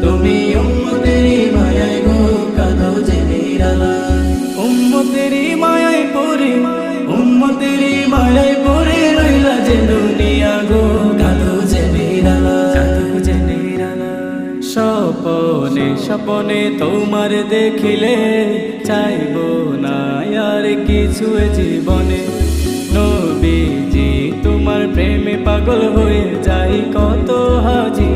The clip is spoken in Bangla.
তুমি উম্মতেরি মায়ায় গো কাঁদো যে নিরালায়। উম্মতেরি মায়ায় পড়ে, উম্মতেরি মায়ায় পড়ে রইলা যে দুনিয়া গো কাঁদো যে নিরালায়, কাঁদো যে নিরালায়। স্বপনে স্বপনে তোমার দেখিলে চাইবো না আর কিছু এ জীবনে। নবীজি তোমার প্রেমে পাগল হয়ে যাই কত হাজি।